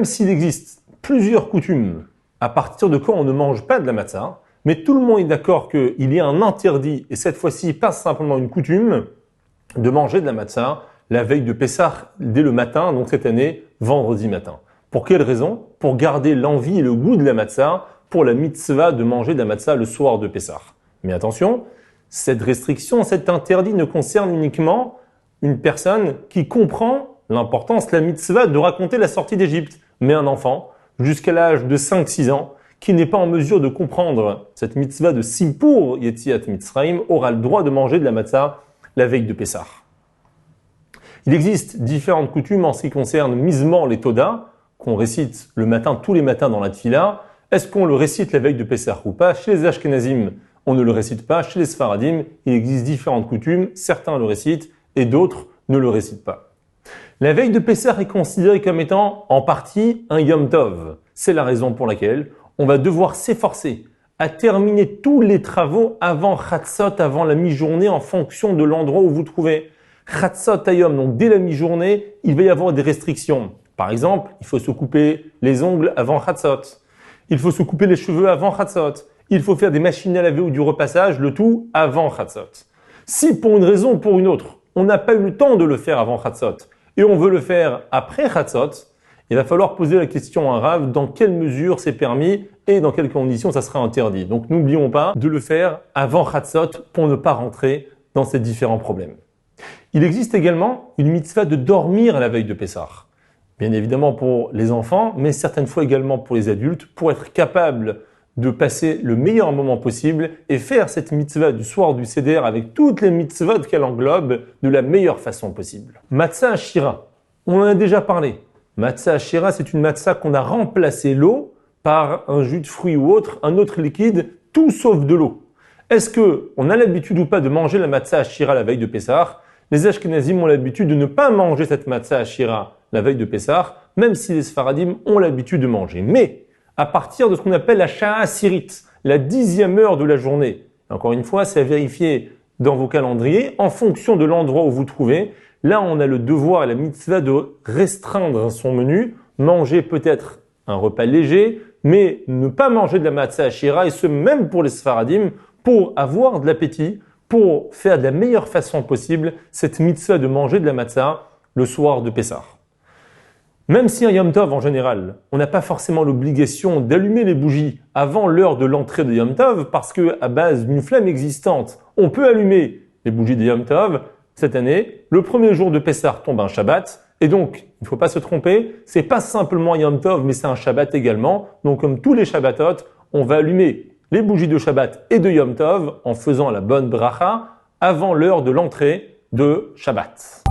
s'il existe plusieurs coutumes à partir de quand on ne mange pas de la matzah, mais tout le monde est d'accord qu'il y a un interdit, et cette fois-ci pas simplement une coutume, de manger de la matzah la veille de Pessah dès le matin, donc cette année, vendredi matin. Pour quelle raison? Pour garder l'envie et le goût de la matzah pour la mitzvah de manger de la matzah le soir de Pessah. Mais attention, cette restriction, cet interdit ne concerne uniquement une personne qui comprend l'importance de la mitzvah de raconter la sortie d'Égypte. Mais un enfant, jusqu'à l'âge de 5-6 ans, qui n'est pas en mesure de comprendre cette mitzvah de Sipur Yetziat Mitzrayim, aura le droit de manger de la matzah la veille de Pessah. Il existe différentes coutumes en ce qui concerne misement les Toda, qu'on récite le matin, tous les matins dans la Tfila. Est-ce qu'on le récite la veille de Pessah ou pas? Chez les Ashkenazim, on ne le récite pas. Chez les Sfaradim, il existe différentes coutumes. Certains le récitent et d'autres ne le récitent pas. La veille de Pessah est considérée comme étant en partie un Yom Tov. C'est la raison pour laquelle on va devoir s'efforcer à terminer tous les travaux avant Chatzot, avant la mi-journée, en fonction de l'endroit où vous trouvez. Chatzot Hayom, donc dès la mi-journée, il va y avoir des restrictions. Par exemple, il faut se couper les ongles avant Chatzot. Il faut se couper les cheveux avant Chatzot. Il faut faire des machines à laver ou du repassage, le tout avant Chatzot. Si pour une raison ou pour une autre, on n'a pas eu le temps de le faire avant Chatzot et on veut le faire après Chatzot, il va falloir poser la question à un Rav dans quelle mesure c'est permis et dans quelles conditions ça sera interdit. Donc n'oublions pas de le faire avant Chatzot pour ne pas rentrer dans ces différents problèmes. Il existe également une mitzvah de dormir à la veille de Pessah. Bien évidemment pour les enfants, mais certaines fois également pour les adultes, pour être capable de passer le meilleur moment possible et faire cette mitzvah du soir du Seder avec toutes les mitzvot qu'elle englobe de la meilleure façon possible. Matzah Ashira, on en a déjà parlé. Matzah Ashira, c'est une matzah qu'on a remplacé l'eau par un jus de fruits ou autre, un autre liquide, tout sauf de l'eau. Est-ce que on a l'habitude ou pas de manger la matzah Ashira la veille de Pessah? Les Ashkenazim ont l'habitude de ne pas manger cette matzah Ashira la veille de Pessah, même si les Sfaradim ont l'habitude de manger. Mais à partir de ce qu'on appelle la Sha'a Asirite, la 10e heure de la journée, encore une fois, c'est à vérifier dans vos calendriers, en fonction de l'endroit où vous trouvez, là on a le devoir et la mitzvah de restreindre son menu, manger peut-être un repas léger, mais ne pas manger de la matzah Ashira, et ce même pour les Sfaradim, pour avoir de l'appétit, pour faire de la meilleure façon possible cette mitzvah de manger de la matzah le soir de Pessah. Même si un Yom Tov en général, on n'a pas forcément l'obligation d'allumer les bougies avant l'heure de l'entrée de Yom Tov, parce que à base d'une flamme existante, on peut allumer les bougies de Yom Tov. Cette année, le premier jour de Pessah tombe un Shabbat, et donc il ne faut pas se tromper, c'est pas simplement Yom Tov, mais c'est un Shabbat également. Donc comme tous les Shabbatot, on va allumer les bougies de Shabbat et de Yom Tov en faisant la bonne bracha avant l'heure de l'entrée de Shabbat.